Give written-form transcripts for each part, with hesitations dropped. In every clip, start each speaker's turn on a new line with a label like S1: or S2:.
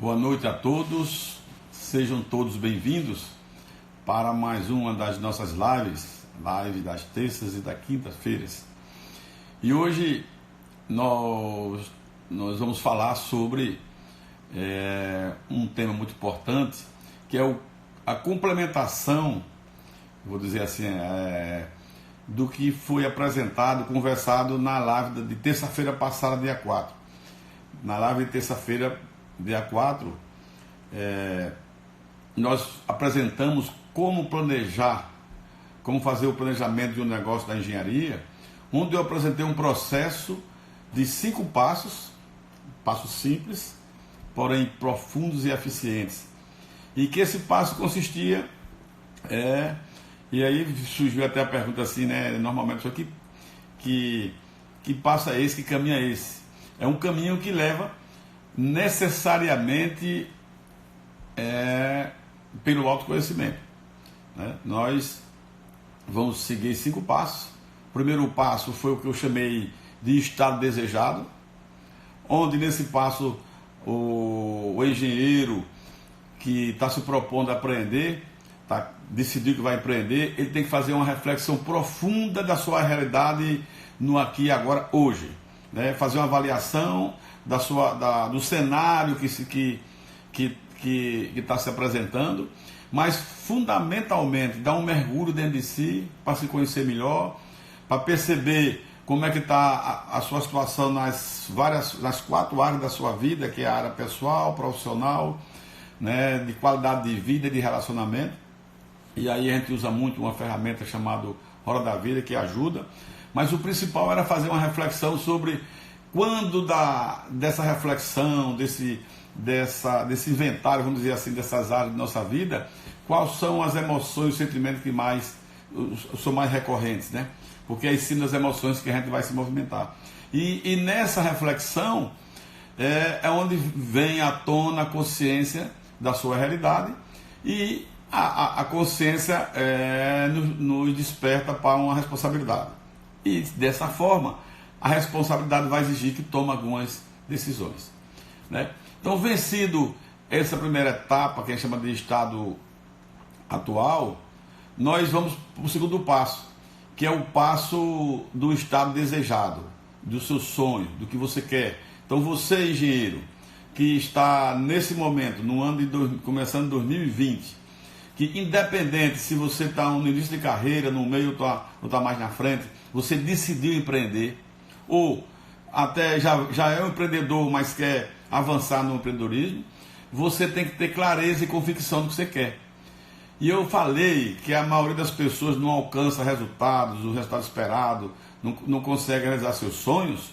S1: Boa noite a todos, sejam todos bem-vindos para mais uma das nossas lives das terças e das quintas-feiras. E hoje nós vamos falar sobre um tema muito importante, que é a complementação, vou dizer assim, do que foi apresentado, conversado na live de terça-feira passada, dia 4. Na live de terça-feira, dia 4, nós apresentamos como planejar, como fazer o planejamento de um negócio da engenharia, onde eu apresentei um processo de 5 passos simples, porém profundos e eficientes. E que esse passo consistia, e aí surgiu até a pergunta assim, né? Normalmente isso aqui, que passo é esse, que caminho é esse? É um caminho que leva necessariamente pelo autoconhecimento, né? Nós vamos seguir 5 passos. O primeiro passo foi o que eu chamei de estado desejado, onde nesse passo o engenheiro que está se propondo a empreender, decidiu que vai empreender, ele tem que fazer uma reflexão profunda da sua realidade no aqui e agora, hoje, né? Fazer uma avaliação do cenário que está se apresentando, mas fundamentalmente dar um mergulho dentro de si para se conhecer melhor, para perceber como é que está a sua situação nas 4 áreas da sua vida, que é a área pessoal, profissional, né, de qualidade de vida e de relacionamento. E aí a gente usa muito uma ferramenta chamada Roda da Vida, que ajuda, mas o principal era fazer uma reflexão sobre quando dessa reflexão, desse inventário, vamos dizer assim, dessas áreas de nossa vida, quais são as emoções, os sentimentos que são mais recorrentes, né? Porque é em cima das emoções que a gente vai se movimentar. E nessa reflexão é onde vem à tona a consciência da sua realidade, e a consciência nos desperta para uma responsabilidade. E dessa forma, a responsabilidade vai exigir que tome algumas decisões, né? Então, vencido essa primeira etapa, que a gente chama de estado atual, nós vamos para o segundo passo, que é o passo do estado desejado, do seu sonho, do que você quer. Então, você, engenheiro, que está nesse momento, no ano começando 2020, que independente se você está no início de carreira, no meio ou está mais na frente, você decidiu empreender, ou até já é um empreendedor, mas quer avançar no empreendedorismo, você tem que ter clareza e convicção do que você quer. E eu falei que a maioria das pessoas não alcança resultados, o resultado esperado, não consegue realizar seus sonhos,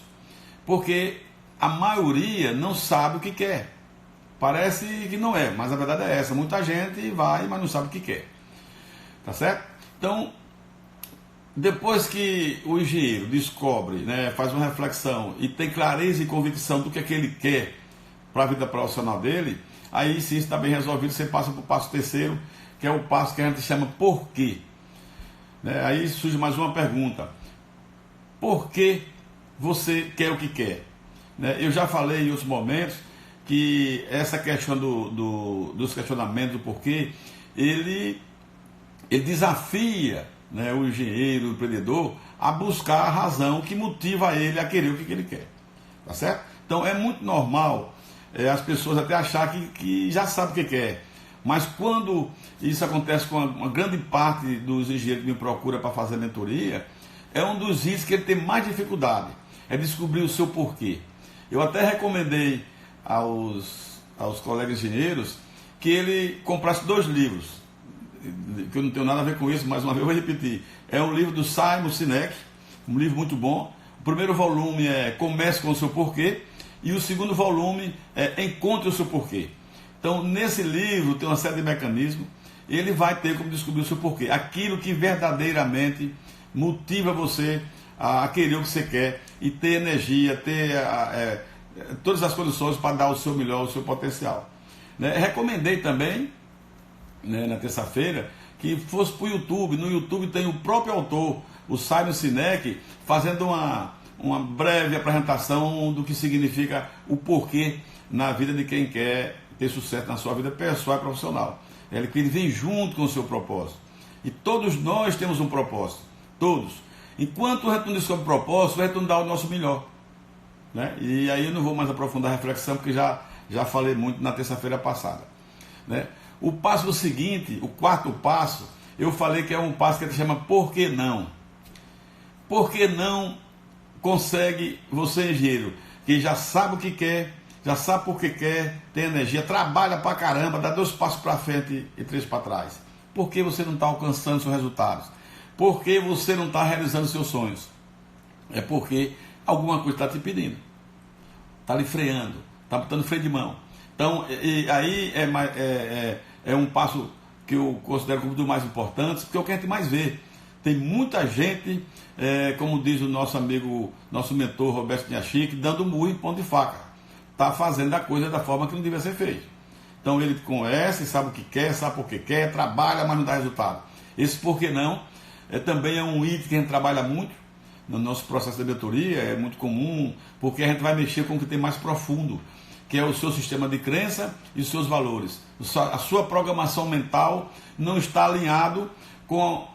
S1: porque a maioria não sabe o que quer. Parece que não é, mas a verdade é essa. Muita gente vai, mas não sabe o que quer. Tá certo? Então, depois que o engenheiro descobre, né, faz uma reflexão e tem clareza e convicção do que é que ele quer para a vida profissional dele, aí sim está bem resolvido, você passa para o passo terceiro, que é o passo que a gente chama por quê. Né? Aí surge mais uma pergunta: por que você quer o que quer? Né? Eu já falei em outros momentos que essa questão dos questionamentos do porquê, ele desafia, né, o engenheiro, o empreendedor, a buscar a razão que motiva ele a querer o que ele quer. Tá certo? Então é muito normal as pessoas até achar que já sabem o que quer. Mas quando isso acontece com uma grande parte dos engenheiros que me procura para fazer mentoria, é um dos itens que ele tem mais dificuldade, é descobrir o seu porquê. Eu até recomendei aos colegas engenheiros que ele comprasse 2 livros, que eu não tenho nada a ver com isso, mais uma vez eu vou repetir. É um livro do Simon Sinek, um livro muito bom. O primeiro volume é Comece com o seu porquê, e o segundo volume é Encontre o seu porquê. Então, nesse livro tem uma série de mecanismos, e ele vai ter como descobrir o seu porquê, aquilo que verdadeiramente motiva você a querer o que você quer e ter energia, ter todas as condições para dar o seu melhor, o seu potencial. Né? Recomendei também, né, na terça-feira, que fosse para o YouTube. No YouTube tem o próprio autor, o Simon Sinek, fazendo uma breve apresentação do que significa o porquê na vida de quem quer ter sucesso na sua vida pessoal e profissional. Ele vem junto com o seu propósito. E todos nós temos um propósito. Todos. Enquanto a gente não descobre o propósito, a gente não dá o nosso melhor. Né? E aí eu não vou mais aprofundar a reflexão, porque já falei muito na terça-feira passada. Né? O passo seguinte, o quarto passo, eu falei que é um passo que a gente chama por que não? Por que não consegue você, engenheiro, que já sabe o que quer, já sabe por que quer, tem energia, trabalha pra caramba, dá 2 passos para frente e 3 para trás? Por que você não está alcançando seus resultados? Por que você não está realizando seus sonhos? É porque alguma coisa está te impedindo, está lhe freando, está botando freio de mão. Então, aí é um passo que eu considero como um dos mais importantes, porque é o que a gente mais vê. Tem muita gente, como diz o nosso amigo, nosso mentor Roberto Niachique, dando murro em ponto de faca. Está fazendo a coisa da forma que não devia ser feita. Então ele conhece, sabe o que quer, sabe por que quer, trabalha, mas não dá resultado. Esse por que não também é um item que a gente trabalha muito no nosso processo de mentoria, é muito comum, porque a gente vai mexer com o que tem mais profundo, que é o seu sistema de crença e os seus valores. A sua programação mental não está alinhado com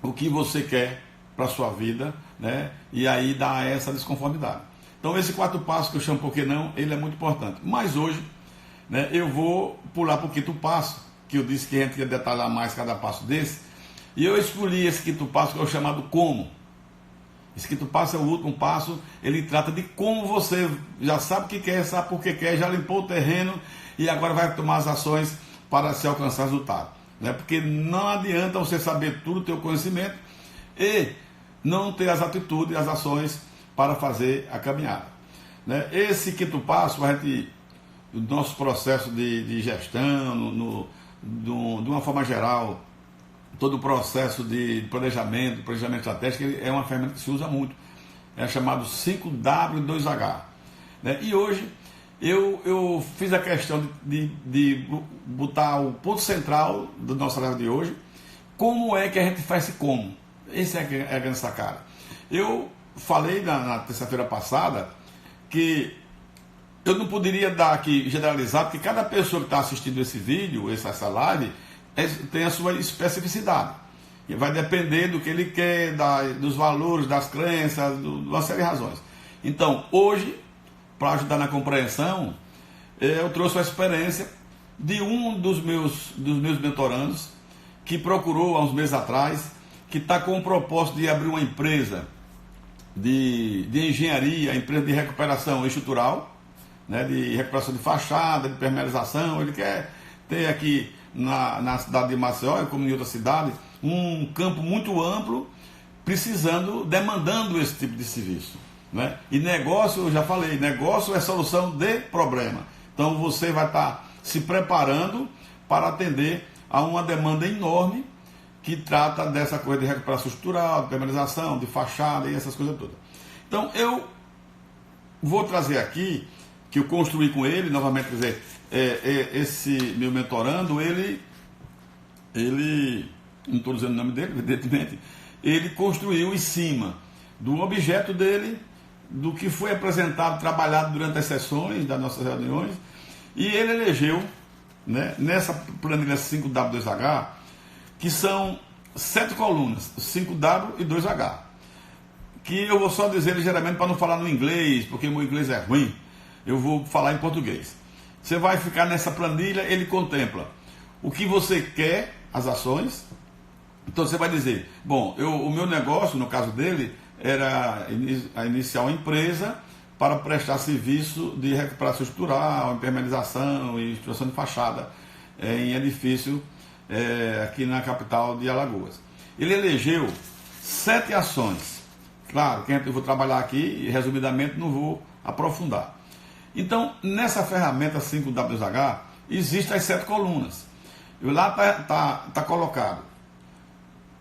S1: o que você quer para a sua vida, né? E aí dá essa desconformidade. Então esse 4 passo que eu chamo por que não, ele é muito importante. Mas hoje, né, eu vou pular para o 5º passo, que eu disse que a gente ia detalhar mais cada passo desse, e eu escolhi esse 5º passo, que é o chamado como. Esse 5º passo é o último passo, ele trata de como você já sabe o que quer, sabe por que quer, já limpou o terreno e agora vai tomar as ações para se alcançar resultado. Né? Porque não adianta você saber tudo, ter o conhecimento e não ter as atitudes, as ações para fazer a caminhada. Né? Esse 5º passo, a gente, o nosso processo de gestão, de uma forma geral, todo o processo de planejamento estratégico, é uma ferramenta que se usa muito. É chamado 5W e 2H. Né? E hoje eu fiz a questão de botar o ponto central da nossa live de hoje. Como é que a gente faz esse como? Essa é a grande sacada. Eu falei na terça-feira passada que eu não poderia dar aqui generalizar, porque cada pessoa que está assistindo esse vídeo, essa live, tem a sua especificidade. E vai depender do que ele quer, dos valores, das crenças, de uma série de razões. Então, hoje, para ajudar na compreensão, eu trouxe a experiência de um dos meus mentorandos, que procurou há uns meses atrás, que está com o propósito de abrir uma empresa de engenharia, empresa de recuperação estrutural, né, de recuperação de fachada, de permeabilização. Ele quer ter aqui na cidade de Maceió, como em outra cidade, um campo muito amplo, demandando esse tipo de serviço. Né? E negócio, eu já falei, negócio é solução de problema. Então você vai estar se preparando para atender a uma demanda enorme que trata dessa coisa de recuperação estrutural, de permeabilização, de fachada e essas coisas todas. Então eu vou trazer aqui, que eu construí com ele, novamente, quer dizer, esse meu mentorando, ele, não estou dizendo o nome dele, evidentemente, ele construiu em cima do objeto dele, do que foi apresentado, trabalhado durante as sessões das nossas reuniões, e ele elegeu, né, nessa planilha 5W2H, que são 7 colunas, 5W e 2H, que eu vou só dizer ligeiramente para não falar no inglês, porque meu inglês é ruim, eu vou falar em português. Você vai ficar nessa planilha, ele contempla o que você quer, as ações. Então você vai dizer, bom, o meu negócio, no caso dele, era iniciar uma empresa para prestar serviço de recuperação estrutural, impermeabilização e estruturação de fachada em edifício aqui na capital de Alagoas. Ele elegeu 7 ações. Claro que eu vou trabalhar aqui, resumidamente, não vou aprofundar. Então, nessa ferramenta 5W2H, existem as 7 colunas. E lá está colocado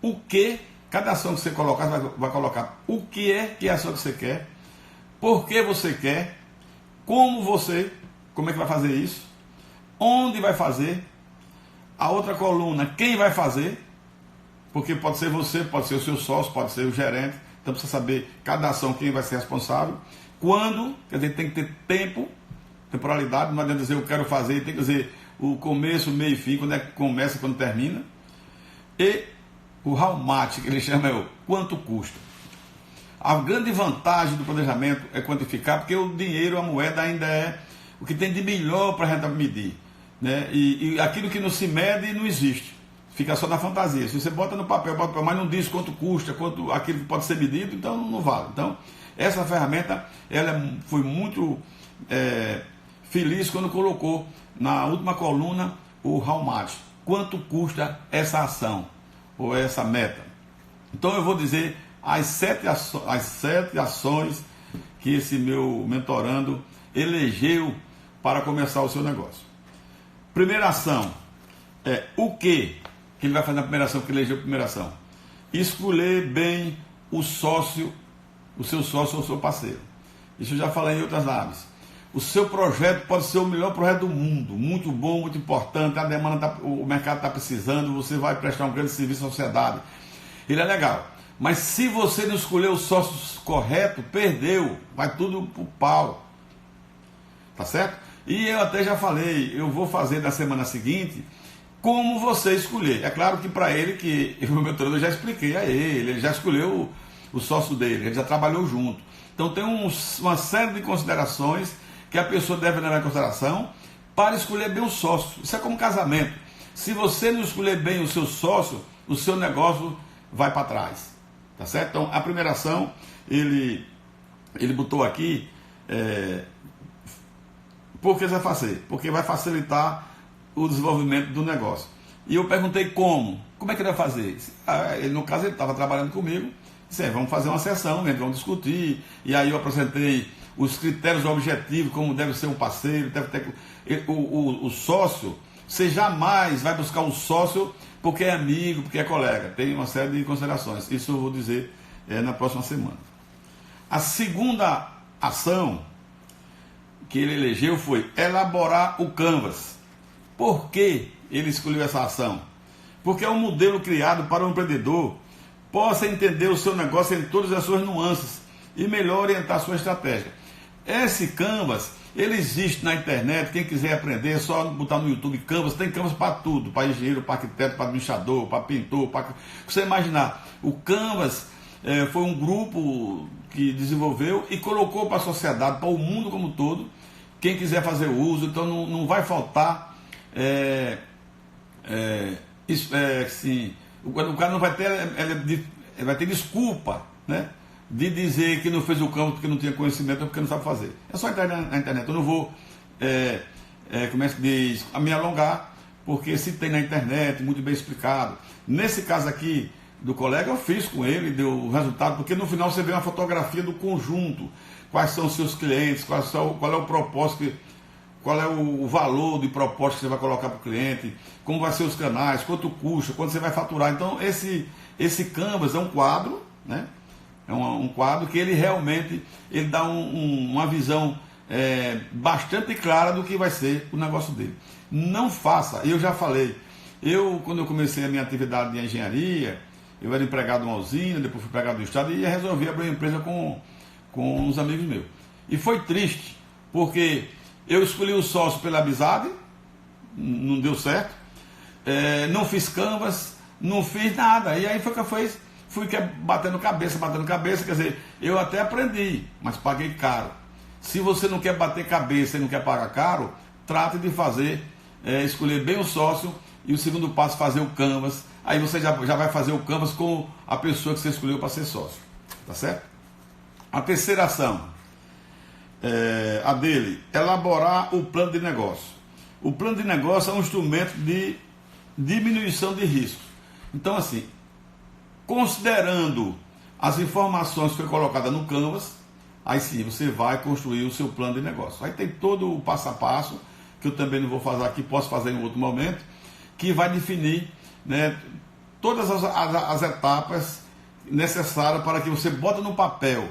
S1: o que, cada ação que você colocar, vai colocar o que é a ação que você quer, por que você quer, como é que vai fazer isso, onde vai fazer, a outra coluna, quem vai fazer, porque pode ser você, pode ser o seu sócio, pode ser o gerente, então precisa saber cada ação quem vai ser responsável, quando, quer dizer, tem que ter tempo temporalidade, não adianta dizer eu quero fazer, tem que dizer o começo, meio e fim, quando é que começa e quando termina. E o how much, que ele chama, é o quanto custa. A grande vantagem do planejamento é quantificar, porque o dinheiro, a moeda ainda é o que tem de melhor para a gente medir, né? E aquilo que não se mede não existe, fica só na fantasia. Se você bota no papel, mas não diz quanto custa, quanto aquilo que pode ser medido, então não vale. Então, essa ferramenta ela foi muito feliz quando colocou na última coluna o how much, quanto custa essa ação ou essa meta. Então eu vou dizer as sete ações que esse meu mentorando elegeu para começar o seu negócio. Primeira ação é o que ele vai fazer na primeira ação, que elegeu a primeira ação. Escolher bem o sócio, o seu sócio ou o seu parceiro. Isso eu já falei em outras lives. O seu projeto pode ser o melhor projeto do mundo, muito bom, muito importante, a demanda o mercado está precisando, você vai prestar um grande serviço à sociedade. Ele é legal. Mas se você não escolher o sócio correto, perdeu, vai tudo pro pau. Tá certo? E eu até já falei, eu vou fazer na semana seguinte como você escolher. É claro que para ele, que o meu mentor eu já expliquei a ele já escolheu o sócio dele, ele já trabalhou junto. Então tem uma série de considerações que a pessoa deve levar em consideração para escolher bem o sócio. Isso é como casamento. Se você não escolher bem o seu sócio, o seu negócio vai para trás. Tá certo? Então, a primeira ação, ele botou aqui, por que vai fazer? Porque vai facilitar o desenvolvimento do negócio. E eu perguntei como é que ele vai fazer? No caso, ele estava trabalhando comigo, disse, vamos fazer uma sessão, vamos discutir, e aí eu apresentei os critérios objetivos, como deve ser um parceiro, deve ter o sócio. Você jamais vai buscar um sócio porque é amigo, porque é colega. Tem uma série de considerações. Isso eu vou dizer na próxima semana. A segunda ação que ele elegeu foi elaborar o Canvas. Por que ele escolheu essa ação? Porque é um modelo criado para o empreendedor possa entender o seu negócio em todas as suas nuances e melhor orientar a sua estratégia. Esse Canvas, ele existe na internet, quem quiser aprender é só botar no YouTube Canvas, tem Canvas para tudo, para engenheiro, para arquiteto, para administrador, para pintor, para você imaginar. O Canvas foi um grupo que desenvolveu e colocou para a sociedade, para o mundo como um todo, quem quiser fazer uso, então não vai faltar, assim, o cara não vai ter, ele vai ter desculpa, né? De dizer que não fez o campo porque não tinha conhecimento ou porque não sabe fazer. É só entrar na internet. Eu não vou, como é que diz, me alongar, porque se tem na internet, muito bem explicado. Nesse caso aqui do colega, eu fiz com ele, deu o resultado, porque no final você vê uma fotografia do conjunto. Quais são os seus clientes, qual é o propósito, qual é o valor de propósito que você vai colocar para o cliente, como vai ser os canais, quanto custa, quanto você vai faturar. Então, esse Canvas é um quadro, né? É um quadro que ele realmente dá uma visão bastante clara do que vai ser o negócio dele. Não faça, eu já falei, quando eu comecei a minha atividade de engenharia, eu era empregado em uma usina, depois fui empregado do Estado e resolvi abrir uma empresa com uns amigos meus. E foi triste, porque eu escolhi o sócio pela amizade, não deu certo, não fiz Canvas, não fiz nada, e aí foi que eu fui batendo cabeça, quer dizer, eu até aprendi, mas paguei caro. Se você não quer bater cabeça e não quer pagar caro, trate de fazer, escolher bem o sócio, e o segundo passo, fazer o Canvas. Aí você já vai fazer o Canvas com a pessoa que você escolheu para ser sócio, tá certo? A terceira ação, a dele, elaborar o plano de negócio. O plano de negócio é um instrumento de diminuição de risco. Então, assim, considerando as informações que foi colocada no Canvas, aí sim você vai construir o seu plano de negócio. Aí tem todo o passo a passo, que eu também não vou fazer aqui, posso fazer em outro momento, que vai definir, né, todas as etapas necessárias para que você bota no papel,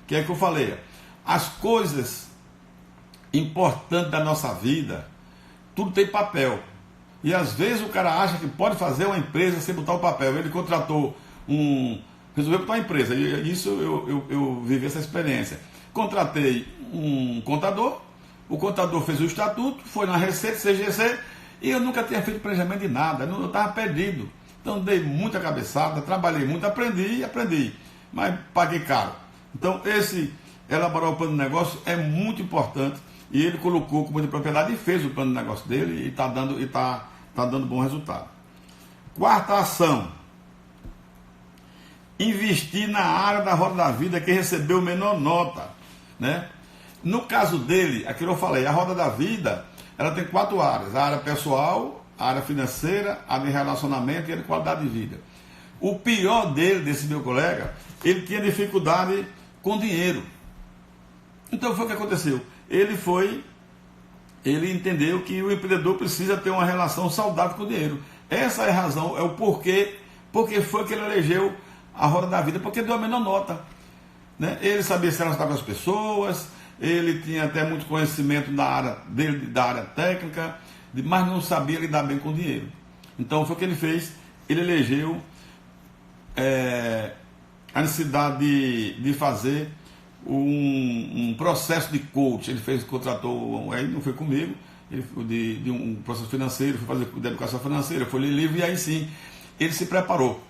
S1: que é que eu falei, as coisas importantes da nossa vida, tudo tem papel. E às vezes o cara acha que pode fazer uma empresa sem botar o papel. Ele contratou resolveu botar uma empresa, e isso eu vivi essa experiência. Contratei um contador, O contador fez o estatuto, foi na Receita, CGC, e eu nunca tinha feito planejamento de nada, eu estava perdido. Então dei muita cabeçada, trabalhei muito, aprendi, mas paguei caro. Então elaborar o plano de negócio é muito importante, e ele colocou como de propriedade e fez o plano de negócio dele, e está dando bom resultado. Quarta ação: investir na área da Roda da Vida que recebeu menor nota, né? No caso dele, aquilo eu falei, a Roda da Vida, ela tem 4 áreas: a área pessoal, a área financeira, a de relacionamento e a de qualidade de vida. O pior dele, desse meu colega, ele tinha dificuldade com dinheiro. Então foi o que aconteceu. Ele entendeu que o empreendedor precisa ter uma relação saudável com o dinheiro. Essa é a razão, é o porque foi que ele elegeu a Roda da Vida, porque deu a menor nota, né? Ele sabia se relacionar com as pessoas, ele tinha até muito conhecimento da área técnica, mas não sabia lidar bem com o dinheiro. Então foi o que ele fez, ele elegeu a necessidade de fazer um processo de coach. Ele contratou, aí não foi comigo, de um processo financeiro, foi fazer de educação financeira, foi ler livro, e aí sim ele se preparou,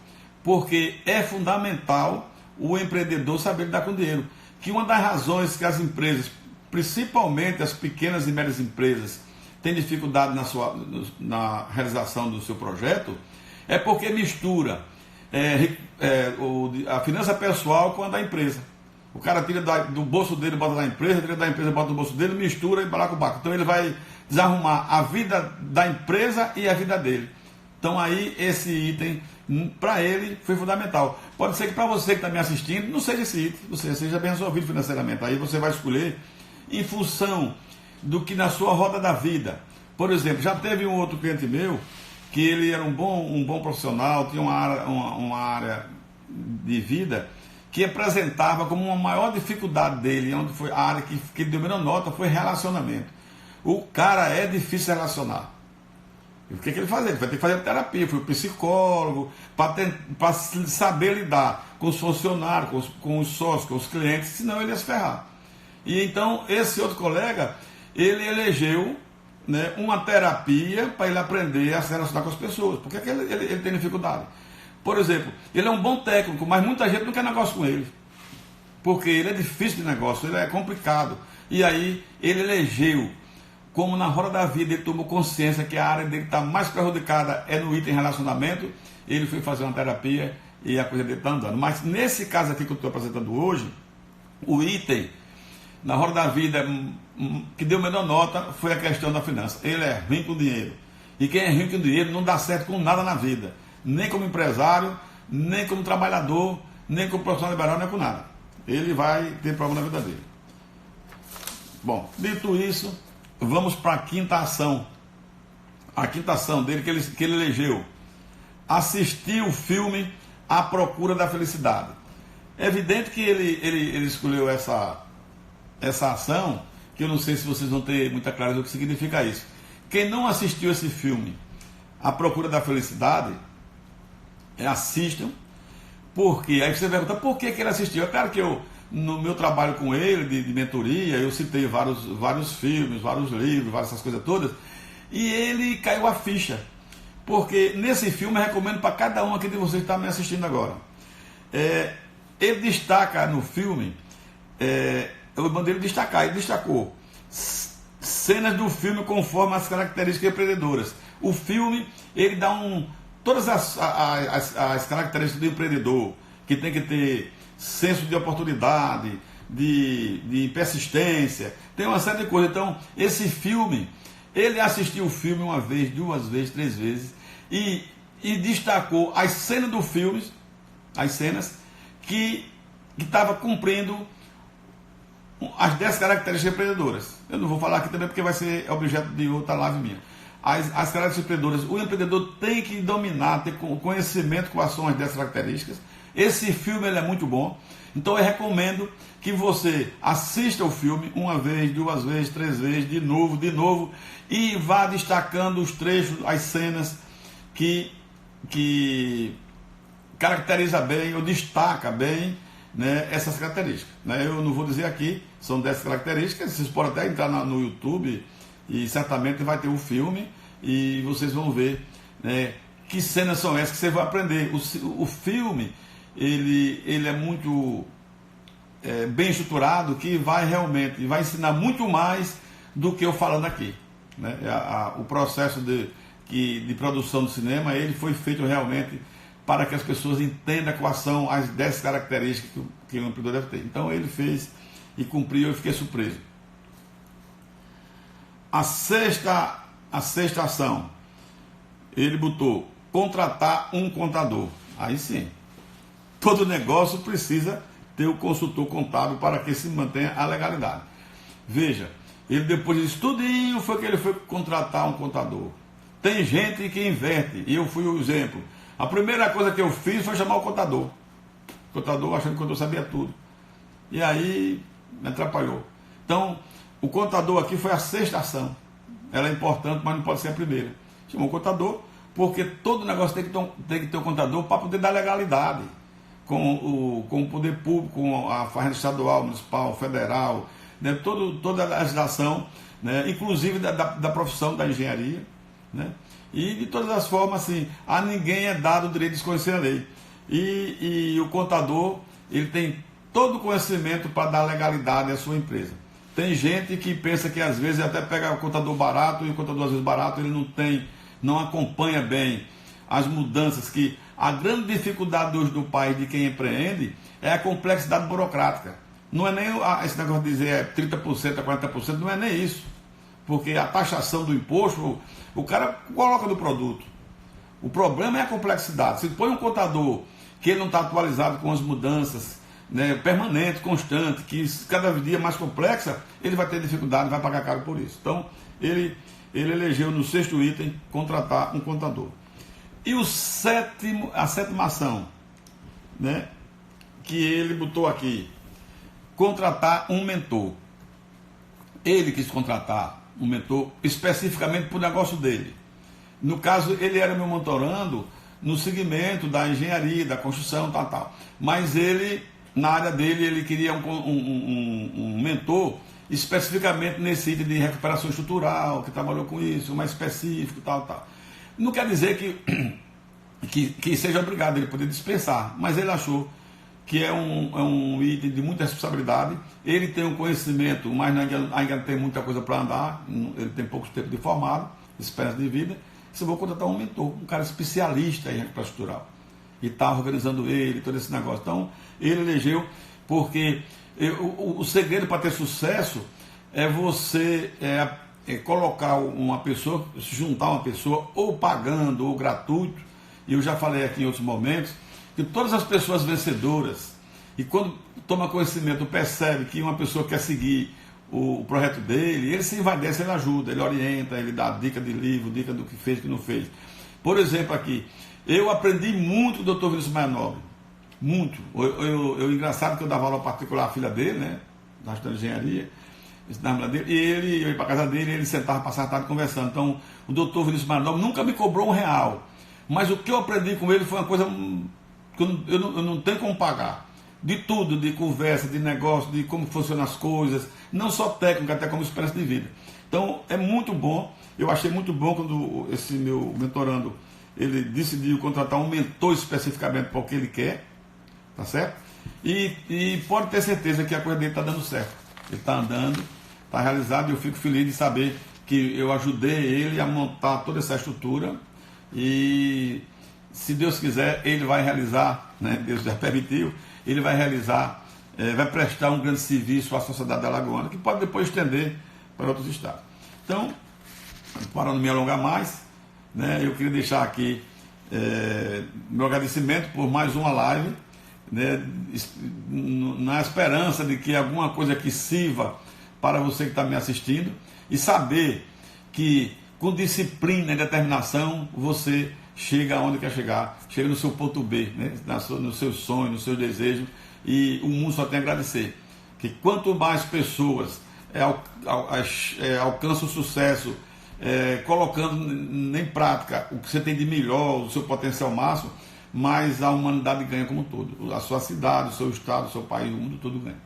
S1: porque é fundamental o empreendedor saber lidar com dinheiro. Que uma das razões que as empresas, principalmente as pequenas e médias empresas, têm dificuldade na realização do seu projeto, é porque mistura a finança pessoal com a da empresa. O cara tira do bolso dele, bota na empresa, tira da empresa, bota no bolso dele, mistura e balacobaco. Então ele vai desarrumar a vida da empresa e a vida dele. Então aí esse item, para ele, foi fundamental. Pode ser que para você que está me assistindo, não seja esse item, você seja bem resolvido financeiramente. Aí você vai escolher em função do que na sua roda da vida. Por exemplo, já teve um outro cliente meu, que ele era um bom profissional, tinha uma área de vida, que apresentava como uma maior dificuldade dele, onde foi a área que ele deu menor nota, foi relacionamento. O cara é difícil relacionar. E o que ele faz? Ele vai ter que fazer terapia, foi o psicólogo, para saber lidar com os funcionários, com os sócios, com os clientes, senão ele ia se ferrar. E então, esse outro colega, ele elegeu, né, uma terapia para ele aprender a se relacionar com as pessoas, porque ele tem dificuldade. Por exemplo, ele é um bom técnico, mas muita gente não quer negócio com ele, porque ele é difícil de negócio, ele é complicado. E aí ele elegeu, como na Roda da Vida ele tomou consciência que a área dele está mais prejudicada é no item relacionamento, ele foi fazer uma terapia e a coisa dele está andando. Mas nesse caso aqui que eu estou apresentando hoje, o item na Roda da Vida que deu menor nota foi a questão da finança. Ele é ruim com dinheiro, e quem é ruim com dinheiro não dá certo com nada na vida, nem como empresário, nem como trabalhador, nem como profissional liberal, nem com nada. Ele vai ter problema na vida dele. Bom, dito isso, vamos para a quinta ação. A quinta ação dele que ele elegeu: assistir o filme A Procura da Felicidade. É evidente que ele escolheu essa ação, que eu não sei se vocês vão ter muita clareza do que significa isso. Quem não assistiu esse filme, A Procura da Felicidade, assistam, porque aí você pergunta por que ele assistiu. É claro que no meu trabalho com ele, de mentoria, eu citei vários filmes, vários livros, várias essas coisas todas, e ele caiu a ficha, porque nesse filme eu recomendo para cada um aqui de vocês que está me assistindo agora. Ele destaca no filme, eu mandei ele destacar, ele destacou cenas do filme conforme as características empreendedoras. O filme, ele dá todas as características do empreendedor, que tem que ter senso de oportunidade, de persistência, tem uma série de coisas. Então, esse filme, ele assistiu o filme uma vez, 2 vezes, 3 vezes, e destacou as cenas do filme, as cenas que estava cumprindo as 10 características empreendedoras. Eu não vou falar aqui também porque vai ser objeto de outra live minha. As características empreendedoras, o empreendedor tem que dominar, ter conhecimento quais são as 10 características. Esse filme ele é muito bom, então eu recomendo que você assista o filme 1 vez, 2 vezes, 3 vezes, de novo, e vá destacando os trechos, as cenas que caracteriza bem ou destaca bem né, essas características. Né? Eu não vou dizer aqui, são 10 características, vocês podem até entrar no YouTube e certamente vai ter um filme e vocês vão ver, né, que cenas são essas que você vai aprender. O filme, ele é muito bem estruturado, que vai realmente, vai ensinar muito mais do que eu falando aqui. Né? O processo de produção do cinema, ele foi feito realmente para que as pessoas entendam quais são as 10 características que o empreendedor deve ter. Então ele fez e cumpriu, eu fiquei surpreso. A sexta ação, ele botou contratar um contador. Aí sim, todo negócio precisa ter o consultor contábil para que se mantenha a legalidade. Veja, ele depois de estudinho foi que ele foi contratar um contador. Tem gente que inverte, e eu fui o exemplo. A primeira coisa que eu fiz foi chamar o contador. O contador achando que o contador sabia tudo. E aí me atrapalhou. Então, o contador aqui foi a sexta ação. Ela é importante, mas não pode ser a primeira. Chamou o contador, porque todo negócio tem que ter um contador para poder dar legalidade com o poder público, com a Fazenda Estadual, Municipal, Federal, né, toda a legislação, né, inclusive da profissão da engenharia, né, e de todas as formas, assim, a ninguém é dado o direito de desconhecer a lei. E o contador, ele tem todo o conhecimento para dar legalidade à sua empresa. Tem gente que pensa que às vezes até pega o contador barato, e o contador às vezes barato ele não acompanha bem as mudanças, que a grande dificuldade hoje do país de quem empreende é a complexidade burocrática. Não é nem esse negócio de dizer 30% a 40%, não é nem isso. Porque a taxação do imposto, o cara coloca no produto. O problema é a complexidade. Se põe um contador que ele não está atualizado com as mudanças, né, permanente, constante, que cada dia mais complexa, ele vai ter dificuldade, vai pagar caro por isso. Então, ele elegeu no sexto item contratar um contador. E a sétima ação, né, que ele botou aqui, contratar um mentor. Ele quis contratar um mentor especificamente para o negócio dele. No caso, ele era meu mentorando no segmento da engenharia, da construção, tal. Mas ele, na área dele, ele queria um mentor especificamente nesse item de recuperação estrutural, que trabalhou com isso, mais específico, tal. Não quer dizer que seja obrigado, ele poder dispensar, mas ele achou que é um item de muita responsabilidade. Ele tem um conhecimento, mas ainda tem muita coisa para andar, ele tem pouco tempo de formado, experiência de vida. Você vai contratar um mentor, um cara especialista em recuperação estrutural, e está organizando ele, todo esse negócio. Então, ele elegeu, porque o segredo para ter sucesso é você colocar uma pessoa, se juntar uma pessoa, ou pagando, ou gratuito. E eu já falei aqui em outros momentos, que todas as pessoas vencedoras, e quando toma conhecimento, percebe que uma pessoa quer seguir o projeto dele, ele se invadece, ele ajuda, ele orienta, ele dá dica de livro, dica do que fez, do que não fez. Por exemplo, aqui, eu aprendi muito com o Dr. Vinícius Maia Nobre, muito. Engraçado que eu dava aula particular à filha dele, né, da engenharia, e ele, eu ia para casa dele, ele sentava, passava a tarde conversando. Então, o Dr. Vinícius Maia Nobre nunca me cobrou R$1, mas o que eu aprendi com ele foi uma coisa que eu não tenho como pagar. De tudo, de conversa, de negócio, de como funcionam as coisas, não só técnica, até como experiência de vida. Então, é muito bom. Eu achei muito bom quando esse meu mentorando, ele decidiu contratar um mentor especificamente para o que ele quer, tá certo? E pode ter certeza que a coisa dele está dando certo. Ele está andando, está realizado, e eu fico feliz de saber que eu ajudei ele a montar toda essa estrutura, e se Deus quiser, ele vai realizar, né? Deus já permitiu, ele vai realizar, vai prestar um grande serviço à sociedade alagoana, que pode depois estender para outros estados. Então, para não me alongar mais, né, eu queria deixar aqui meu agradecimento por mais uma live, né, na esperança de que alguma coisa aqui sirva para você que está me assistindo, e saber que com disciplina e determinação você chega aonde quer chegar, chega no seu ponto B, né? No seu sonho, no seu desejo, e o mundo só tem a agradecer. Que quanto mais pessoas alcançam o sucesso, colocando em prática o que você tem de melhor, o seu potencial máximo, mas a humanidade ganha como um todo. A sua cidade, o seu estado, o seu país, o mundo todo ganha.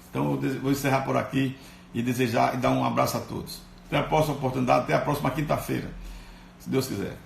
S1: Então eu vou encerrar por aqui e desejar e dar um abraço a todos. Até a próxima oportunidade, até a próxima quinta-feira, se Deus quiser.